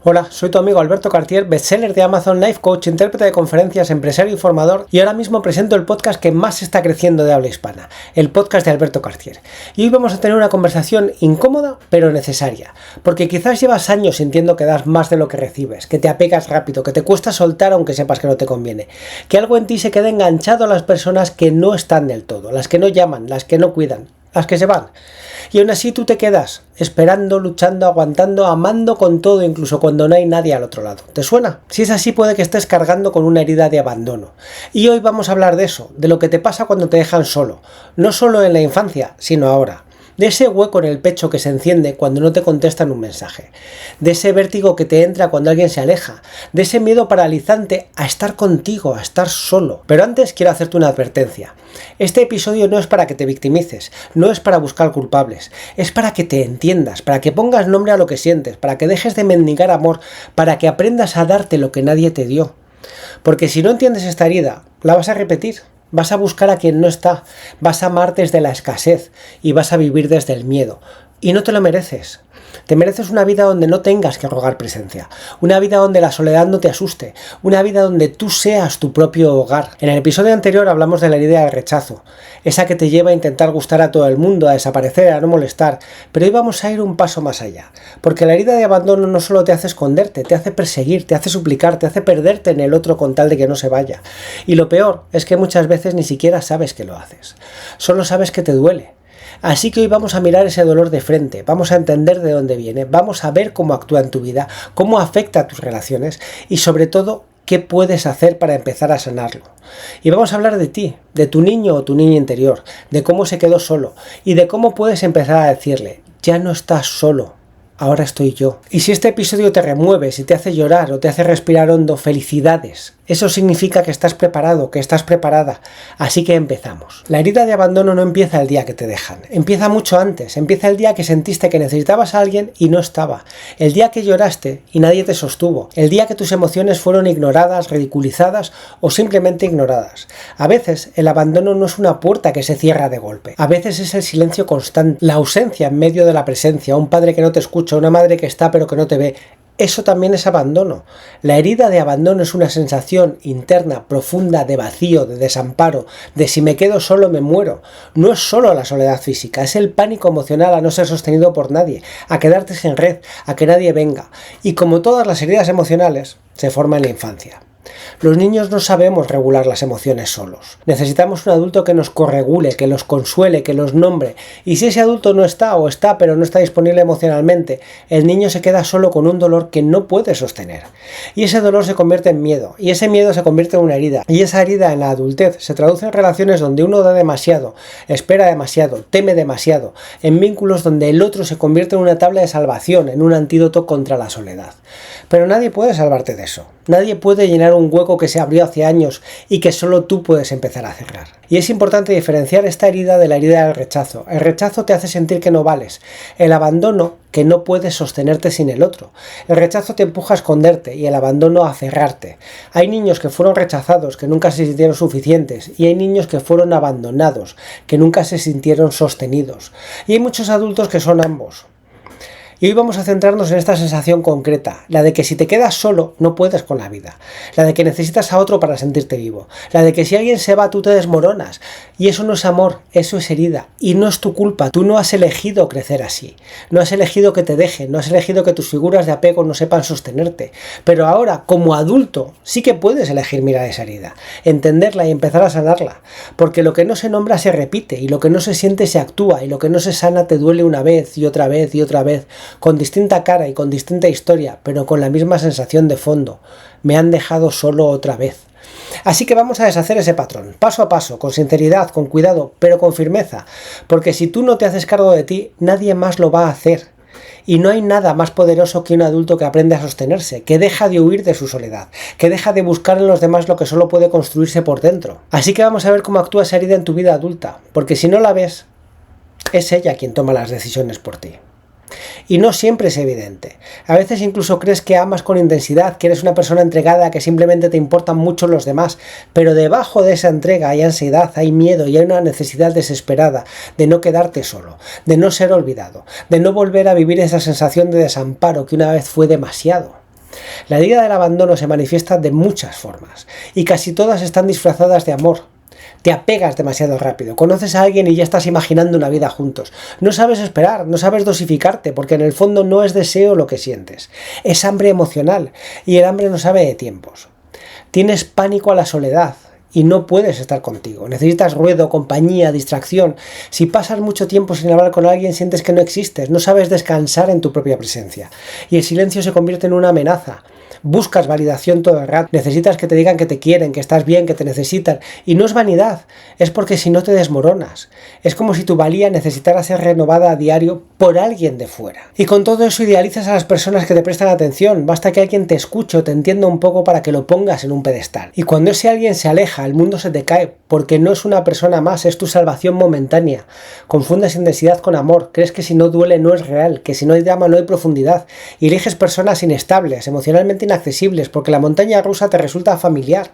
Hola, soy tu amigo Alberto Cartier, bestseller de Amazon, life coach, intérprete de conferencias, empresario y formador, y ahora mismo presento el podcast que más está creciendo de habla hispana, el podcast de Alberto Cartier. Y hoy vamos a tener una conversación incómoda pero necesaria, porque quizás llevas años sintiendo que das más de lo que recibes, que te apegas rápido, que te cuesta soltar aunque sepas que no te conviene, que algo en ti se queda enganchado a las personas que no están del todo, las que no llaman, las que no cuidan, las que se van. Y aún así tú te quedas esperando, luchando, aguantando, amando con todo, incluso cuando no hay nadie al otro lado. ¿Te suena? Si es así, puede que estés cargando con una herida de abandono. Y hoy vamos a hablar de eso, de lo que te pasa cuando te dejan solo. No solo en la infancia, sino ahora. De ese hueco en el pecho que se enciende cuando no te contestan un mensaje, de ese vértigo que te entra cuando alguien se aleja, de ese miedo paralizante a estar contigo, a estar solo. Pero antes quiero hacerte una advertencia. Este episodio no es para que te victimices, no es para buscar culpables, es para que te entiendas, para que pongas nombre a lo que sientes, para que dejes de mendigar amor, para que aprendas a darte lo que nadie te dio. Porque si no entiendes esta herida, la vas a repetir. Vas a buscar a quien no está, vas a amar desde la escasez y vas a vivir desde el miedo. Y no te lo mereces. Te mereces una vida donde no tengas que rogar presencia, una vida donde la soledad no te asuste, una vida donde tú seas tu propio hogar. En el episodio anterior hablamos de la herida del rechazo, esa que te lleva a intentar gustar a todo el mundo, a desaparecer, a no molestar, pero hoy vamos a ir un paso más allá, porque la herida de abandono no solo te hace esconderte, te hace perseguir, te hace suplicar, te hace perderte en el otro con tal de que no se vaya. Y lo peor es que muchas veces ni siquiera sabes que lo haces, solo sabes que te duele. Así que hoy vamos a mirar ese dolor de frente, vamos a entender de dónde viene, vamos a ver cómo actúa en tu vida, cómo afecta a tus relaciones y sobre todo qué puedes hacer para empezar a sanarlo. Y vamos a hablar de ti, de tu niño o tu niña interior, de cómo se quedó solo y de cómo puedes empezar a decirle, ya no estás solo. Ahora estoy yo. Y si este episodio te remueve, si te hace llorar o te hace respirar hondo, felicidades. Eso significa que estás preparado, que estás preparada. Así que empezamos. La herida de abandono no empieza el día que te dejan. Empieza mucho antes. Empieza el día que sentiste que necesitabas a alguien y no estaba. El día que lloraste y nadie te sostuvo. El día que tus emociones fueron ignoradas, ridiculizadas o simplemente ignoradas. A veces el abandono no es una puerta que se cierra de golpe. A veces es el silencio constante, la ausencia en medio de la presencia, un padre que no te escucha, una madre que está pero que no te ve. Eso también es abandono. La herida de abandono es una sensación interna, profunda, de vacío, de desamparo, de si me quedo solo me muero. No es solo la soledad física, es el pánico emocional a no ser sostenido por nadie, a quedarte sin red, a que nadie venga. Y como todas las heridas emocionales, se forma en la infancia. Los niños no sabemos regular las emociones solos. Necesitamos un adulto que nos corregule, que los consuele, que los nombre. Y si ese adulto no está o está pero no está disponible emocionalmente, el niño se queda solo con un dolor que no puede sostener. Y ese dolor se convierte en miedo. Y ese miedo se convierte en una herida. Y esa herida en la adultez se traduce en relaciones donde uno da demasiado, espera demasiado, teme demasiado. En vínculos donde el otro se convierte en una tabla de salvación, en un antídoto contra la soledad. Pero nadie puede salvarte de eso. Nadie puede llenar un hueco que se abrió hace años y que solo tú puedes empezar a cerrar. Y es importante diferenciar esta herida de la herida del rechazo. El rechazo te hace sentir que no vales. El abandono que no puedes sostenerte sin el otro. El rechazo te empuja a esconderte y el abandono a cerrarte. Hay niños que fueron rechazados, que nunca se sintieron suficientes, y hay niños que fueron abandonados, que nunca se sintieron sostenidos. Y hay muchos adultos que son ambos. Y hoy vamos a centrarnos en esta sensación concreta, la de que si te quedas solo no puedes con la vida, la de que necesitas a otro para sentirte vivo, la de que si alguien se va tú te desmoronas, y eso no es amor, eso es herida, y no es tu culpa, tú no has elegido crecer así, no has elegido que te dejen, no has elegido que tus figuras de apego no sepan sostenerte, pero ahora como adulto sí que puedes elegir mirar esa herida, entenderla y empezar a sanarla, porque lo que no se nombra se repite, y lo que no se siente se actúa, y lo que no se sana te duele una vez y otra vez y otra vez, con distinta cara y con distinta historia, pero con la misma sensación de fondo. Me han dejado solo otra vez. Así que vamos a deshacer ese patrón, paso a paso, con sinceridad, con cuidado, pero con firmeza, porque si tú no te haces cargo de ti, nadie más lo va a hacer. Y no hay nada más poderoso que un adulto que aprende a sostenerse, que deja de huir de su soledad, que deja de buscar en los demás lo que solo puede construirse por dentro. Así que vamos a ver cómo actúa esa herida en tu vida adulta, porque si no la ves, es ella quien toma las decisiones por ti. Y no siempre es evidente. A veces incluso crees que amas con intensidad, que eres una persona entregada, que simplemente te importan mucho los demás, pero debajo de esa entrega hay ansiedad, hay miedo y hay una necesidad desesperada de no quedarte solo, de no ser olvidado, de no volver a vivir esa sensación de desamparo que una vez fue demasiado. La herida del abandono se manifiesta de muchas formas y casi todas están disfrazadas de amor. Te apegas demasiado rápido, conoces a alguien y ya estás imaginando una vida juntos. No sabes esperar, no sabes dosificarte, porque en el fondo no es deseo lo que sientes. Es hambre emocional, y el hambre no sabe de tiempos. Tienes pánico a la soledad y no puedes estar contigo. Necesitas ruido, compañía, distracción. Si pasas mucho tiempo sin hablar con alguien, sientes que no existes, no sabes descansar en tu propia presencia. Y el silencio se convierte en una amenaza. Buscas validación todo el rato, necesitas que te digan que te quieren, que estás bien, que te necesitan, y no es vanidad, es porque si no te desmoronas. Es como si tu valía necesitara ser renovada a diario por alguien de fuera. Y con todo eso idealizas a las personas que te prestan atención, basta que alguien te escuche o te entienda un poco para que lo pongas en un pedestal. Y cuando ese alguien se aleja, el mundo se te cae, porque no es una persona más, es tu salvación momentánea. Confundes intensidad con amor, crees que si no duele no es real, que si no hay drama no hay profundidad, y eliges personas inestables, emocionalmente inaccesibles, porque la montaña rusa te resulta familiar,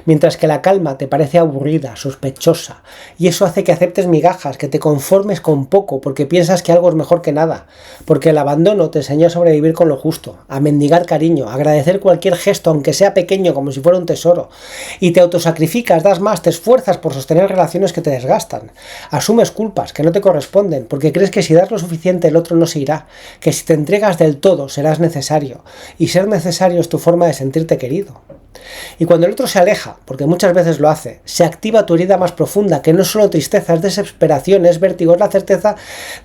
mientras que la calma te parece aburrida, sospechosa, y eso hace que aceptes migajas, que te conformes con poco, porque piensas que algo es mejor que nada, porque el abandono te enseñó a sobrevivir con lo justo, a mendigar cariño, a agradecer cualquier gesto, aunque sea pequeño, como si fuera un tesoro, y te autosacrificas, das más, te esfuerzas por sostener relaciones que te desgastan, asumes culpas que no te corresponden, porque crees que si das lo suficiente el otro no se irá, que si te entregas del todo serás necesario, y ser necesario es tu forma de sentirte querido. Y cuando el otro se aleja, porque muchas veces lo hace, se activa tu herida más profunda, que no es solo tristeza, es desesperación, es vértigo, es la certeza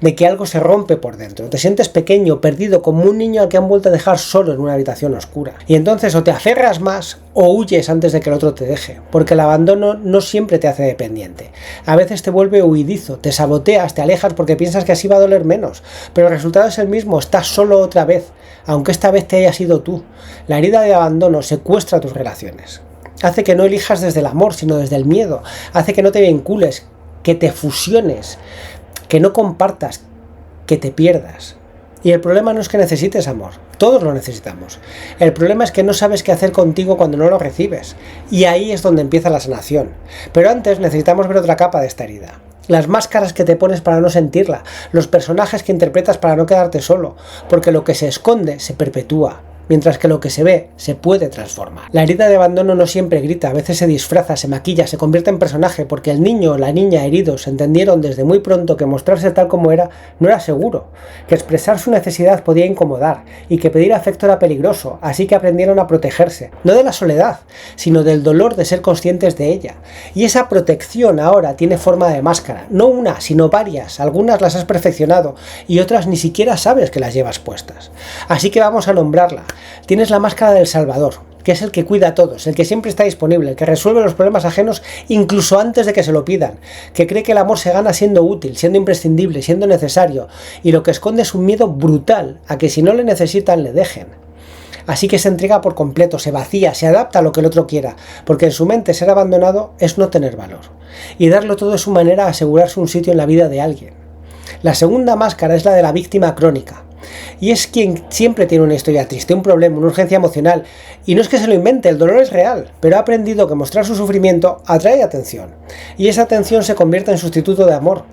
de que algo se rompe por dentro. Te sientes pequeño, perdido, como un niño al que han vuelto a dejar solo en una habitación oscura. Y entonces o te aferras más o huyes antes de que el otro te deje, porque el abandono no siempre te hace dependiente. A veces te vuelve huidizo, te saboteas, te alejas porque piensas que así va a doler menos, pero el resultado es el mismo, estás solo otra vez, aunque esta vez te haya sido tú. La herida de abandono secuestra tus relaciones. Hace que no elijas desde el amor, sino desde el miedo. Hace que no te vincules, que te fusiones, que no compartas, que te pierdas. Y el problema no es que necesites amor, todos lo necesitamos. El problema es que no sabes qué hacer contigo cuando no lo recibes. Y ahí es donde empieza la sanación. Pero antes necesitamos ver otra capa de esta herida. Las máscaras que te pones para no sentirla, los personajes que interpretas para no quedarte solo, porque lo que se esconde se perpetúa, mientras que lo que se ve se puede transformar. La herida de abandono no siempre grita, a veces se disfraza, se maquilla, se convierte en personaje, porque el niño o la niña heridos entendieron desde muy pronto que mostrarse tal como era no era seguro, que expresar su necesidad podía incomodar y que pedir afecto era peligroso, así que aprendieron a protegerse, no de la soledad, sino del dolor de ser conscientes de ella. Y esa protección ahora tiene forma de máscara, no una, sino varias, algunas las has perfeccionado y otras ni siquiera sabes que las llevas puestas. Así que vamos a nombrarla. Tienes la máscara del Salvador, que es el que cuida a todos, el que siempre está disponible, el que resuelve los problemas ajenos incluso antes de que se lo pidan, que cree que el amor se gana siendo útil, siendo imprescindible, siendo necesario, y lo que esconde es un miedo brutal a que si no le necesitan le dejen. Así que se entrega por completo, se vacía, se adapta a lo que el otro quiera, porque en su mente ser abandonado es no tener valor, y darlo todo es su manera de asegurarse un sitio en la vida de alguien. La segunda máscara es la de la víctima crónica. Y es quien siempre tiene una historia triste, un problema, una urgencia emocional. Y no es que se lo invente, el dolor es real, pero ha aprendido que mostrar su sufrimiento atrae atención. Y esa atención se convierte en sustituto de amor.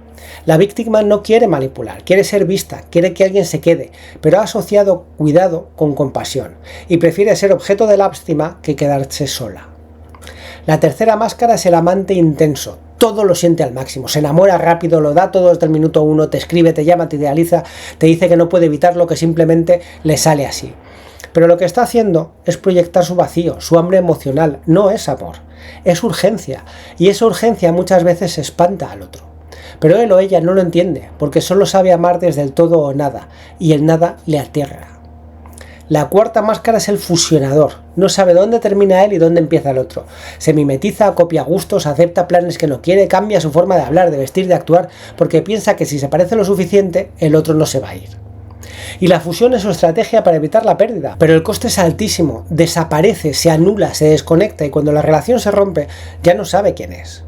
La víctima no quiere manipular, quiere ser vista, quiere que alguien se quede, pero ha asociado cuidado con compasión. Y prefiere ser objeto de lástima que quedarse sola. La tercera máscara es el amante intenso. Todo lo siente al máximo, se enamora rápido, lo da todo desde el minuto uno, te escribe, te llama, te idealiza, te dice que no puede evitarlo, que simplemente le sale así. Pero lo que está haciendo es proyectar su vacío, su hambre emocional, no es amor, es urgencia, y esa urgencia muchas veces espanta al otro. Pero él o ella no lo entiende, porque solo sabe amar desde el todo o nada, y el nada le aterra. La cuarta máscara es el fusionador. No sabe dónde termina él y dónde empieza el otro. Se mimetiza, copia gustos, acepta planes que no quiere, cambia su forma de hablar, de vestir, de actuar, porque piensa que si se parece lo suficiente, el otro no se va a ir. Y la fusión es su estrategia para evitar la pérdida, pero el coste es altísimo, desaparece, se anula, se desconecta y cuando la relación se rompe, ya no sabe quién es.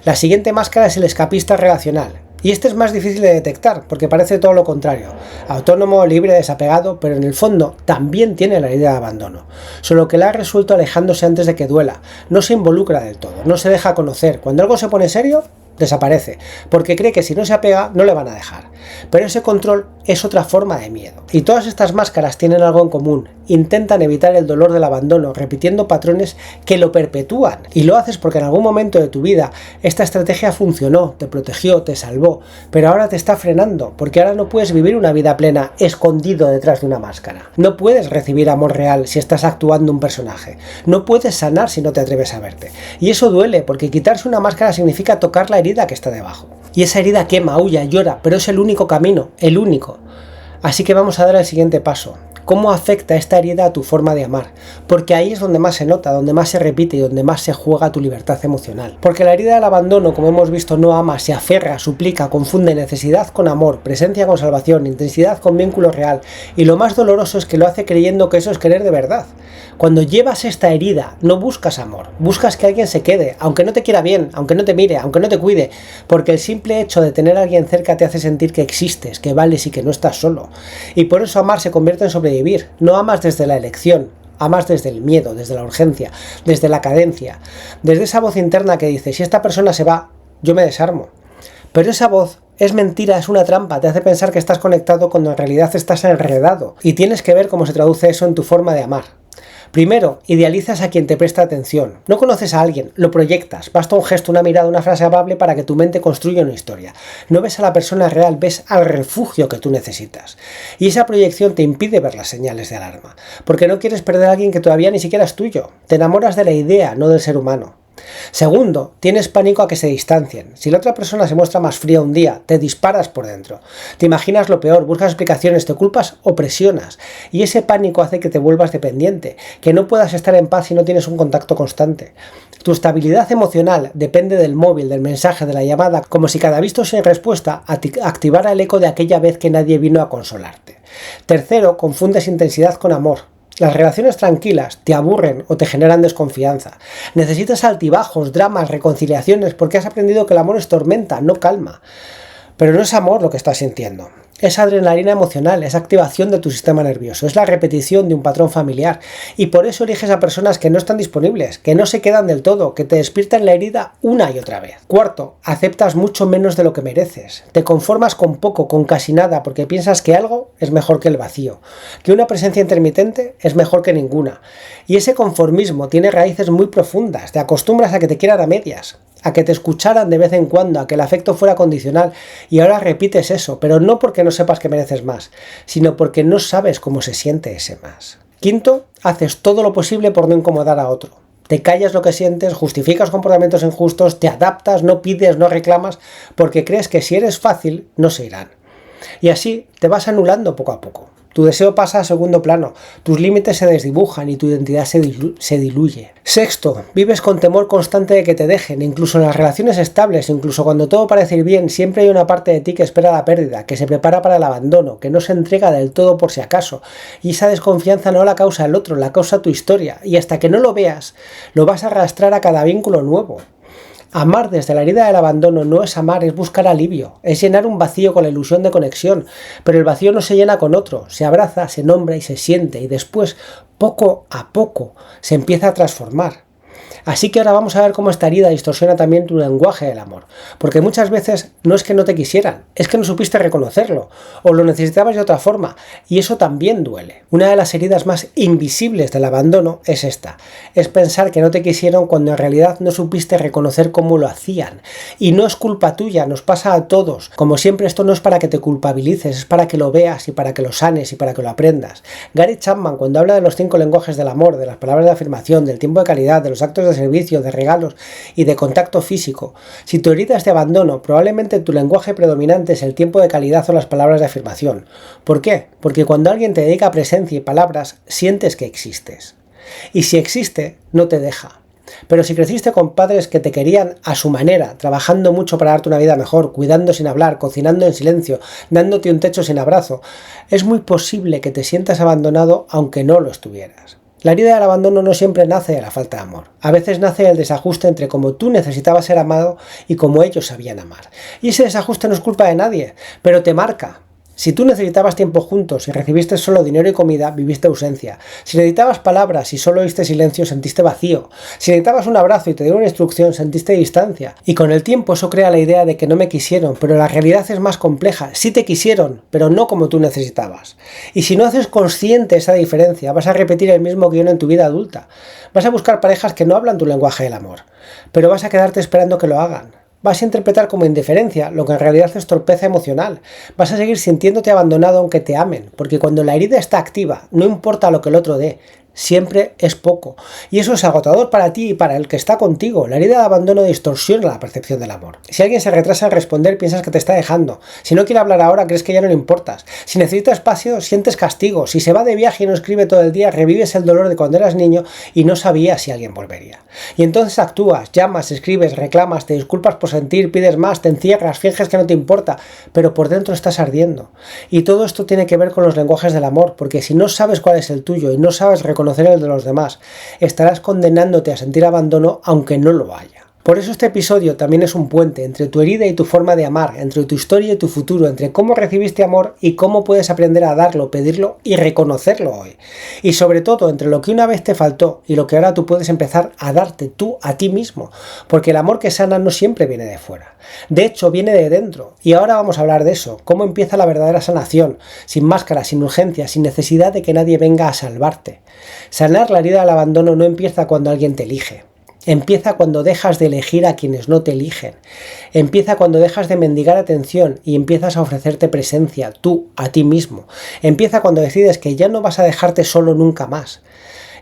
La siguiente máscara es el escapista relacional. Y este es más difícil de detectar, porque parece todo lo contrario. Autónomo, libre, desapegado, pero en el fondo también tiene la herida de abandono. Solo que la ha resuelto alejándose antes de que duela. No se involucra del todo, no se deja conocer. Cuando algo se pone serio, desaparece, porque cree que si no se apega, no le van a dejar. Pero ese control es otra forma de miedo. Y todas estas máscaras tienen algo en común: intentan evitar el dolor del abandono, repitiendo patrones que lo perpetúan. Y lo haces porque en algún momento de tu vida esta estrategia funcionó, te protegió, te salvó, pero ahora te está frenando, porque ahora no puedes vivir una vida plena escondido detrás de una máscara. No puedes recibir amor real si estás actuando un personaje. No puedes sanar si no te atreves a verte. Y eso duele, porque quitarse una máscara significa tocar la herida que está debajo. Y esa herida quema, aúlla, llora, pero es el único camino, el único. Así que vamos a dar el siguiente paso. ¿Cómo afecta esta herida a tu forma de amar? Porque ahí es donde más se nota, donde más se repite y donde más se juega tu libertad emocional. Porque la herida del abandono, como hemos visto, no ama, se aferra, suplica, confunde necesidad con amor, presencia con salvación, intensidad con vínculo real. Y lo más doloroso es que lo hace creyendo que eso es querer de verdad. Cuando llevas esta herida, no buscas amor, buscas que alguien se quede, aunque no te quiera bien, aunque no te mire, aunque no te cuide, porque el simple hecho de tener a alguien cerca te hace sentir que existes, que vales y que no estás solo. Y por eso amar se convierte en sobrevivir. No amas desde la elección, amas desde el miedo, desde la urgencia, desde la cadencia, desde esa voz interna que dice: si esta persona se va, yo me desarmo. Pero esa voz es mentira, es una trampa, te hace pensar que estás conectado cuando en realidad estás enredado, y tienes que ver cómo se traduce eso en tu forma de amar. Primero, idealizas a quien te presta atención. No conoces a alguien, lo proyectas. Basta un gesto, una mirada, una frase amable para que tu mente construya una historia. No ves a la persona real, ves al refugio que tú necesitas. Y esa proyección te impide ver las señales de alarma, porque no quieres perder a alguien que todavía ni siquiera es tuyo. Te enamoras de la idea, no del ser humano. Segundo, tienes pánico a que se distancien. Si la otra persona se muestra más fría un día, te disparas por dentro. Te imaginas lo peor, buscas explicaciones, te culpas o presionas. Y ese pánico hace que te vuelvas dependiente, que no puedas estar en paz si no tienes un contacto constante. Tu estabilidad emocional depende del móvil, del mensaje, de la llamada, como si cada visto sin respuesta activara el eco de aquella vez que nadie vino a consolarte. Tercero, confundes intensidad con amor. Las relaciones tranquilas te aburren o te generan desconfianza. Necesitas altibajos, dramas, reconciliaciones, porque has aprendido que el amor es tormenta, no calma. Pero no es amor lo que estás sintiendo. Es adrenalina emocional, es activación de tu sistema nervioso, es la repetición de un patrón familiar. Y por eso eliges a personas que no están disponibles, que no se quedan del todo, que te despiertan la herida una y otra vez. Cuarto, aceptas mucho menos de lo que mereces. Te conformas con poco, con casi nada, porque piensas que algo es mejor que el vacío, que una presencia intermitente es mejor que ninguna. Y ese conformismo tiene raíces muy profundas. Te acostumbras a que te quieran a medias, a que te escucharan de vez en cuando, a que el afecto fuera condicional, y ahora repites eso, pero no porque no sepas que mereces más, sino porque no sabes cómo se siente ese más. Quinto, haces todo lo posible por no incomodar a otro. Te callas lo que sientes, justificas comportamientos injustos, te adaptas, no pides, no reclamas, porque crees que si eres fácil, no se irán. Y así te vas anulando poco a poco. Tu deseo pasa a segundo plano, tus límites se desdibujan y tu identidad se diluye. Sexto, vives con temor constante de que te dejen, incluso en las relaciones estables, incluso cuando todo parece ir bien, siempre hay una parte de ti que espera la pérdida, que se prepara para el abandono, que no se entrega del todo por si acaso. Y esa desconfianza no la causa el otro, la causa tu historia, y hasta que no lo veas, lo vas a arrastrar a cada vínculo nuevo. Amar desde la herida del abandono no es amar, es buscar alivio, es llenar un vacío con la ilusión de conexión, pero el vacío no se llena con otro, se abraza, se nombra y se siente, y después, poco a poco, se empieza a transformar. Así que ahora vamos a ver cómo esta herida distorsiona también tu lenguaje del amor, porque muchas veces no es que no te quisieran, es que no supiste reconocerlo, o lo necesitabas de otra forma, y eso también duele. Una de las heridas más invisibles del abandono es esta, es pensar que no te quisieron cuando en realidad no supiste reconocer cómo lo hacían, y no es culpa tuya, nos pasa a todos. Como siempre, esto no es para que te culpabilices, es para que lo veas y para que lo sanes y para que lo aprendas. Gary Chapman, cuando habla de los 5 lenguajes del amor, de las palabras de afirmación, del tiempo de calidad, de los actos de servicio, de regalos y de contacto físico. Si tu herida es de abandono, probablemente tu lenguaje predominante es el tiempo de calidad o las palabras de afirmación. ¿Por qué? Porque cuando alguien te dedica presencia y palabras, sientes que existes. Y si existe, no te deja. Pero si creciste con padres que te querían a su manera, trabajando mucho para darte una vida mejor, cuidando sin hablar, cocinando en silencio, dándote un techo sin abrazo, es muy posible que te sientas abandonado aunque no lo estuvieras. La herida del abandono no siempre nace de la falta de amor. A veces nace del desajuste entre cómo tú necesitabas ser amado y cómo ellos sabían amar. Y ese desajuste no es culpa de nadie, pero te marca. Si tú necesitabas tiempo juntos y recibiste solo dinero y comida, viviste ausencia. Si necesitabas palabras y solo oíste silencio, sentiste vacío. Si necesitabas un abrazo y te dieron una instrucción, sentiste distancia. Y con el tiempo eso crea la idea de que no me quisieron, pero la realidad es más compleja. Sí te quisieron, pero no como tú necesitabas. Y si no haces consciente esa diferencia, vas a repetir el mismo guión en tu vida adulta. Vas a buscar parejas que no hablan tu lenguaje del amor, pero vas a quedarte esperando que lo hagan. Vas a interpretar como indiferencia lo que en realidad es torpeza emocional. Vas a seguir sintiéndote abandonado aunque te amen, porque cuando la herida está activa, no importa lo que el otro dé, siempre es poco. Y eso es agotador para ti y para el que está contigo. La herida de abandono distorsiona la percepción del amor. Si alguien se retrasa en responder, piensas que te está dejando. Si no quiere hablar ahora, crees que ya no le importas. Si necesita espacio, sientes castigo. Si se va de viaje y no escribe todo el día, revives el dolor de cuando eras niño y no sabías si alguien volvería. Y entonces actúas, llamas, escribes, reclamas, te disculpas por sentir, pides más, te encierras, finges que no te importa, pero por dentro estás ardiendo. Y todo esto tiene que ver con los lenguajes del amor, porque si no sabes cuál es el tuyo y no sabes reconocer el de los demás, estarás condenándote a sentir abandono aunque no lo haya. Por eso este episodio también es un puente entre tu herida y tu forma de amar, entre tu historia y tu futuro, entre cómo recibiste amor y cómo puedes aprender a darlo, pedirlo y reconocerlo hoy. Y sobre todo entre lo que una vez te faltó y lo que ahora tú puedes empezar a darte tú a ti mismo, porque el amor que sana no siempre viene de fuera. De hecho, viene de dentro. Y ahora vamos a hablar de eso, cómo empieza la verdadera sanación, sin máscara, sin urgencia, sin necesidad de que nadie venga a salvarte. Sanar la herida del abandono no empieza cuando alguien te elige. Empieza cuando dejas de elegir a quienes no te eligen. Empieza cuando dejas de mendigar atención y empiezas a ofrecerte presencia, tú, a ti mismo. Empieza cuando decides que ya no vas a dejarte solo nunca más.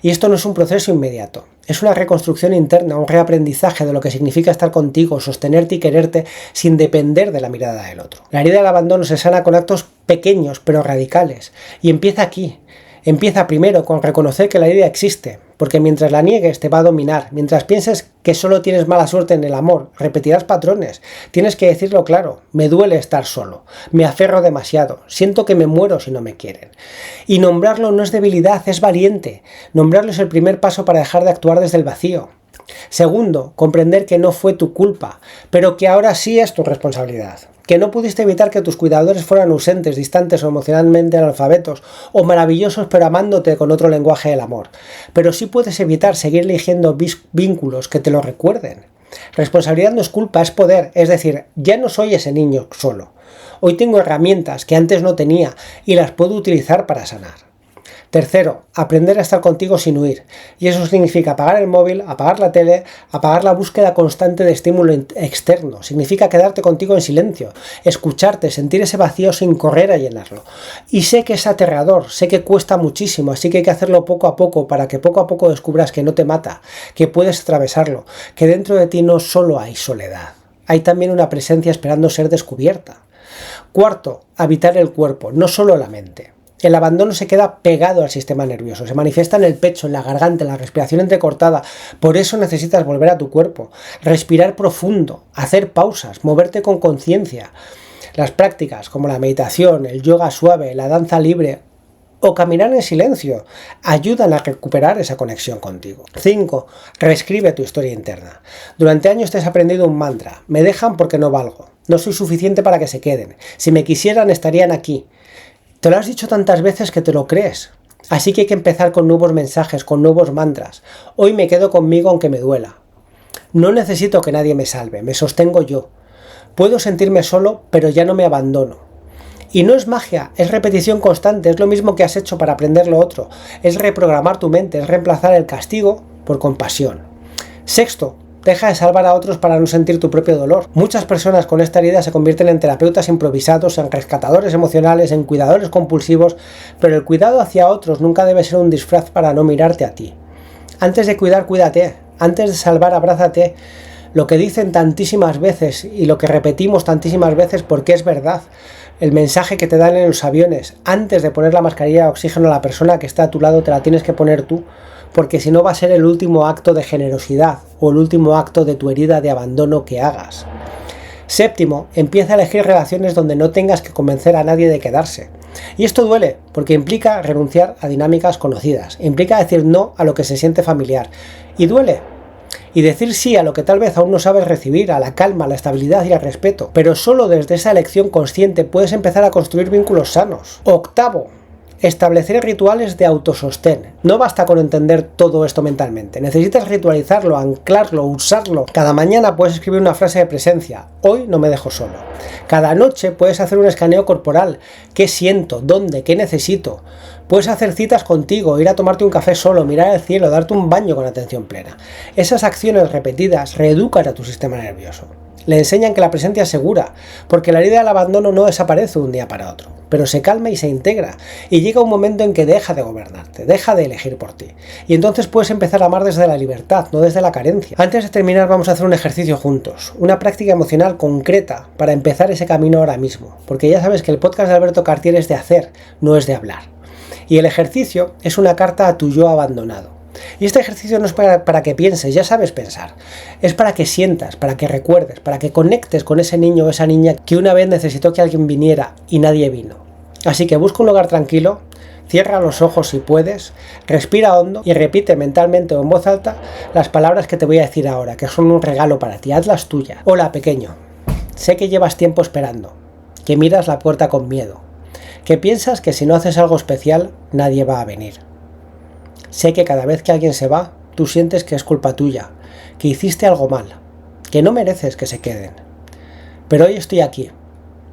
Y esto no es un proceso inmediato. Es una reconstrucción interna, un reaprendizaje de lo que significa estar contigo, sostenerte y quererte sin depender de la mirada del otro. La herida del abandono se sana con actos pequeños pero radicales. Y empieza aquí. Empieza primero con reconocer que la herida existe, porque mientras la niegues te va a dominar, mientras pienses que solo tienes mala suerte en el amor, repetirás patrones. Tienes que decirlo claro, me duele estar solo, me aferro demasiado, siento que me muero si no me quieren. Y nombrarlo no es debilidad, es valiente. Nombrarlo es el primer paso para dejar de actuar desde el vacío. Segundo, comprender que no fue tu culpa, pero que ahora sí es tu responsabilidad. Que no pudiste evitar que tus cuidadores fueran ausentes, distantes o emocionalmente analfabetos, o maravillosos pero amándote con otro lenguaje del amor. Pero sí puedes evitar seguir eligiendo vínculos que te lo recuerden. Responsabilidad no es culpa, es poder, es decir, ya no soy ese niño solo. Hoy tengo herramientas que antes no tenía y las puedo utilizar para sanar. Tercero, aprender a estar contigo sin huir. Y eso significa apagar el móvil, apagar la tele, apagar la búsqueda constante de estímulo externo. Significa quedarte contigo en silencio, escucharte, sentir ese vacío sin correr a llenarlo. Y sé que es aterrador, sé que cuesta muchísimo, así que hay que hacerlo poco a poco para que poco a poco descubras que no te mata, que puedes atravesarlo, que dentro de ti no solo hay soledad, hay también una presencia esperando ser descubierta. Cuarto, habitar el cuerpo, no solo la mente. El abandono se queda pegado al sistema nervioso, se manifiesta en el pecho, en la garganta, en la respiración entrecortada. Por eso necesitas volver a tu cuerpo, respirar profundo, hacer pausas, moverte con conciencia. Las prácticas como la meditación, el yoga suave, la danza libre o caminar en silencio ayudan a recuperar esa conexión contigo. 5. Reescribe tu historia interna. Durante años te has aprendido un mantra: me dejan porque no valgo, no soy suficiente para que se queden, si me quisieran estarían aquí. Te lo has dicho tantas veces que te lo crees. Así que hay que empezar con nuevos mensajes, con nuevos mantras. Hoy me quedo conmigo aunque me duela. No necesito que nadie me salve, me sostengo yo. Puedo sentirme solo, pero ya no me abandono. Y no es magia, es repetición constante, es lo mismo que has hecho para aprender lo otro. Es reprogramar tu mente, es reemplazar el castigo por compasión. Sexto, deja de salvar a otros para no sentir tu propio dolor. Muchas personas con esta herida se convierten en terapeutas improvisados, en rescatadores emocionales, en cuidadores compulsivos, pero el cuidado hacia otros nunca debe ser un disfraz para no mirarte a ti. Antes de cuidar, cuídate. Antes de salvar, abrázate. Lo que dicen tantísimas veces y lo que repetimos tantísimas veces porque es verdad. El mensaje que te dan en los aviones: antes de poner la mascarilla de oxígeno a la persona que está a tu lado, te la tienes que poner tú, porque si no va a ser el último acto de generosidad o el último acto de tu herida de abandono que hagas. Séptimo, empieza a elegir relaciones donde no tengas que convencer a nadie de quedarse. Y esto duele, porque implica renunciar a dinámicas conocidas, implica decir no a lo que se siente familiar. Y duele. y decir sí a lo que tal vez aún no sabes recibir, a la calma, a la estabilidad y al respeto. Pero solo desde esa elección consciente puedes empezar a construir vínculos sanos. Octavo, establecer rituales de autosostén. No basta con entender todo esto mentalmente, necesitas ritualizarlo, anclarlo, usarlo. Cada mañana puedes escribir una frase de presencia: hoy no me dejo solo. Cada noche puedes hacer un escaneo corporal: ¿qué siento? ¿Dónde? ¿Qué necesito? Puedes hacer citas contigo, ir a tomarte un café solo, mirar el cielo, darte un baño con atención plena. Esas acciones repetidas reeducan a tu sistema nervioso. Le enseñan que la presencia es segura, porque la herida del abandono no desaparece un día para otro, pero se calma y se integra, y llega un momento en que deja de gobernarte, deja de elegir por ti, y entonces puedes empezar a amar desde la libertad, no desde la carencia. Antes de terminar vamos a hacer un ejercicio juntos, una práctica emocional concreta para empezar ese camino ahora mismo, porque ya sabes que el podcast de Alberto Cartier es de hacer, no es de hablar. Y el ejercicio es una carta a tu yo abandonado. Y este ejercicio no es para que pienses, ya sabes pensar. Es para que sientas, para que recuerdes, para que conectes con ese niño o esa niña que una vez necesitó que alguien viniera y nadie vino. Así que busca un lugar tranquilo, cierra los ojos si puedes, respira hondo y repite mentalmente o en voz alta las palabras que te voy a decir ahora, que son un regalo para ti, hazlas tuyas. Hola, pequeño. Sé que llevas tiempo esperando, que miras la puerta con miedo, que piensas que si no haces algo especial nadie va a venir. Sé que cada vez que alguien se va, tú sientes que es culpa tuya, que hiciste algo mal, que no mereces que se queden. Pero hoy estoy aquí.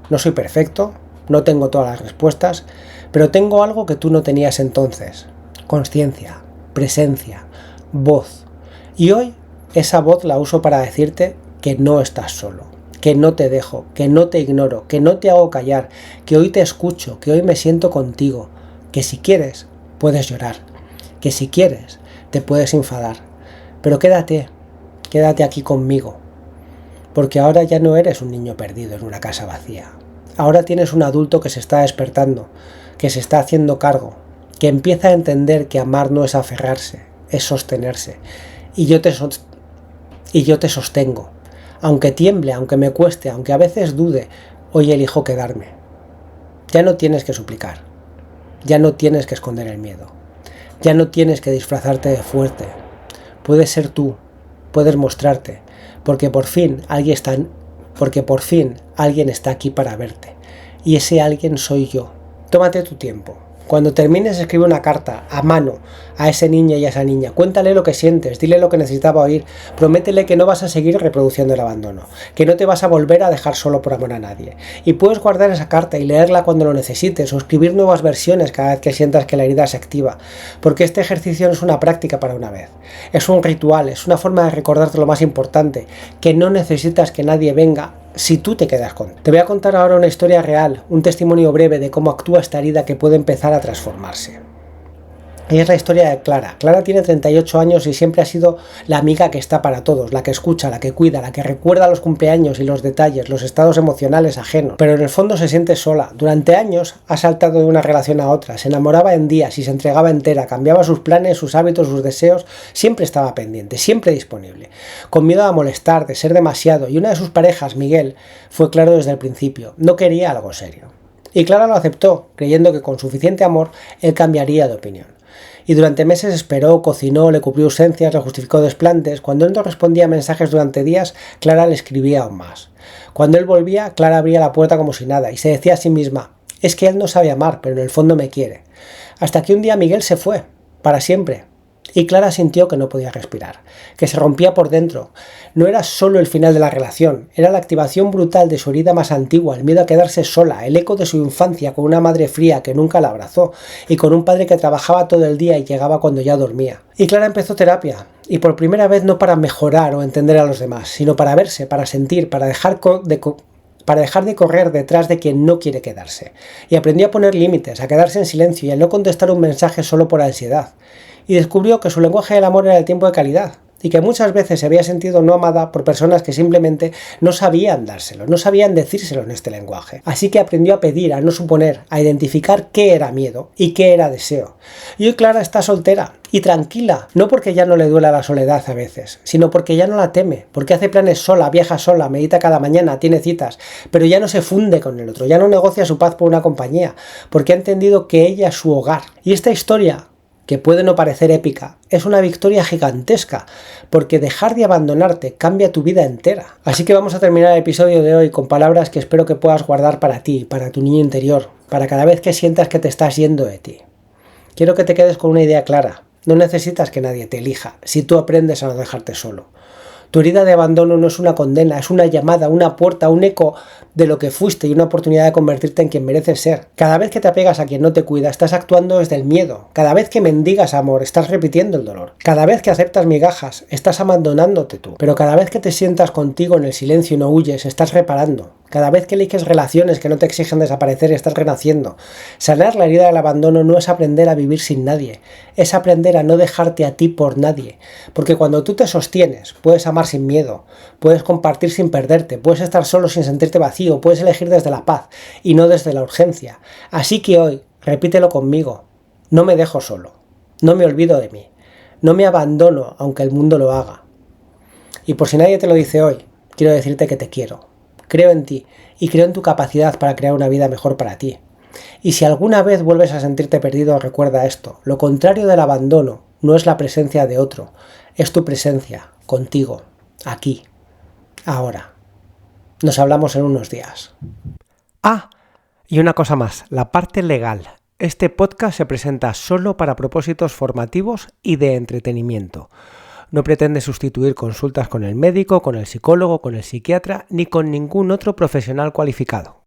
No soy perfecto, no tengo todas las respuestas, pero tengo algo que tú no tenías entonces: conciencia, presencia, voz. Y hoy esa voz la uso para decirte que no estás solo, que no te dejo, que no te ignoro, que no te hago callar, que hoy te escucho, que hoy me siento contigo, que si quieres puedes llorar, que si quieres te puedes enfadar, pero quédate aquí conmigo, porque ahora ya no eres un niño perdido en una casa vacía. Ahora tienes un adulto que se está despertando, que se está haciendo cargo, que empieza a entender que amar no es aferrarse, es sostenerse. Y yo te sostengo. Aunque tiemble, aunque me cueste, aunque a veces dude, hoy elijo quedarme. Ya no tienes que suplicar, ya no tienes que esconder el miedo. Ya no tienes que disfrazarte de fuerte. Puedes ser tú, puedes mostrarte, porque por fin alguien está aquí para verte. Y ese alguien soy yo. Tómate tu tiempo. Cuando termines, escribe una carta a mano a ese niño y a esa niña. Cuéntale lo que sientes, dile lo que necesitaba oír. Prométele que no vas a seguir reproduciendo el abandono, que no te vas a volver a dejar solo por amor a nadie. Y puedes guardar esa carta y leerla cuando lo necesites, o escribir nuevas versiones cada vez que sientas que la herida se activa. Porque este ejercicio no es una práctica para una vez. Es un ritual, es una forma de recordarte lo más importante, que no necesitas que nadie venga si tú te quedas con. Te voy a contar ahora una historia real, un testimonio breve de cómo actúa esta herida que puede empezar a transformarse. Y es la historia de Clara. Clara tiene 38 años y siempre ha sido la amiga que está para todos, la que escucha, la que cuida, la que recuerda los cumpleaños y los detalles, los estados emocionales ajenos. Pero en el fondo se siente sola. Durante años ha saltado de una relación a otra, se enamoraba en días y se entregaba entera, cambiaba sus planes, sus hábitos, sus deseos, siempre estaba pendiente, siempre disponible, con miedo a molestar, de ser demasiado, y una de sus parejas, Miguel, fue claro desde el principio, no quería algo serio. Y Clara lo aceptó, creyendo que con suficiente amor él cambiaría de opinión. Y durante meses esperó, cocinó, le cubrió ausencias, le justificó desplantes. Cuando él no respondía a mensajes durante días, Clara le escribía aún más. Cuando él volvía, Clara abría la puerta como si nada y se decía a sí misma: es que él no sabe amar, pero en el fondo me quiere. Hasta que un día Miguel se fue, para siempre. Y Clara sintió que no podía respirar, que se rompía por dentro. No era solo el final de la relación, era la activación brutal de su herida más antigua, el miedo a quedarse sola, el eco de su infancia con una madre fría que nunca la abrazó y con un padre que trabajaba todo el día y llegaba cuando ya dormía. Y Clara empezó terapia, y por primera vez no para mejorar o entender a los demás, sino para verse, para sentir, para dejar de correr detrás de quien no quiere quedarse. Y aprendió a poner límites, a quedarse en silencio y a no contestar un mensaje solo por ansiedad. Y descubrió que su lenguaje del amor era el tiempo de calidad, y que muchas veces se había sentido no amada por personas que simplemente no sabían dárselo, no sabían decírselo en este lenguaje. Así que aprendió a pedir, a no suponer, a identificar qué era miedo y qué era deseo. Y hoy Clara está soltera y tranquila, no porque ya no le duela la soledad a veces, sino porque ya no la teme, porque hace planes sola, viaja sola, medita cada mañana, tiene citas, pero ya no se funde con el otro, ya no negocia su paz por una compañía, porque ha entendido que ella es su hogar. Y esta historia que puede no parecer épica, es una victoria gigantesca, porque dejar de abandonarte cambia tu vida entera. Así que vamos a terminar el episodio de hoy con palabras que espero que puedas guardar para ti, para tu niño interior, para cada vez que sientas que te estás yendo de ti. Quiero que te quedes con una idea clara. No necesitas que nadie te elija, si tú aprendes a no dejarte solo. Tu herida de abandono no es una condena, es una llamada, una puerta, un eco de lo que fuiste y una oportunidad de convertirte en quien mereces ser. Cada vez que te apegas a quien no te cuida, estás actuando desde el miedo. Cada vez que mendigas amor, estás repitiendo el dolor. Cada vez que aceptas migajas, estás abandonándote tú. Pero cada vez que te sientas contigo en el silencio y no huyes, estás reparando. Cada vez que eliges relaciones que no te exigen desaparecer, estás renaciendo. Sanar la herida del abandono no es aprender a vivir sin nadie, es aprender a no dejarte a ti por nadie. Porque cuando tú te sostienes, puedes amar sin miedo, puedes compartir sin perderte, puedes estar solo sin sentirte vacío, puedes elegir desde la paz y no desde la urgencia. Así que hoy, repítelo conmigo, no me dejo solo, no me olvido de mí, no me abandono aunque el mundo lo haga. Y por si nadie te lo dice hoy, quiero decirte que te quiero. Creo en ti y creo en tu capacidad para crear una vida mejor para ti. Y si alguna vez vuelves a sentirte perdido, recuerda esto. Lo contrario del abandono no es la presencia de otro, es tu presencia, contigo, aquí, ahora. Nos hablamos en unos días. Ah, y una cosa más, la parte legal. Este podcast se presenta solo para propósitos formativos y de entretenimiento. No pretende sustituir consultas con el médico, con el psicólogo, con el psiquiatra, ni con ningún otro profesional cualificado.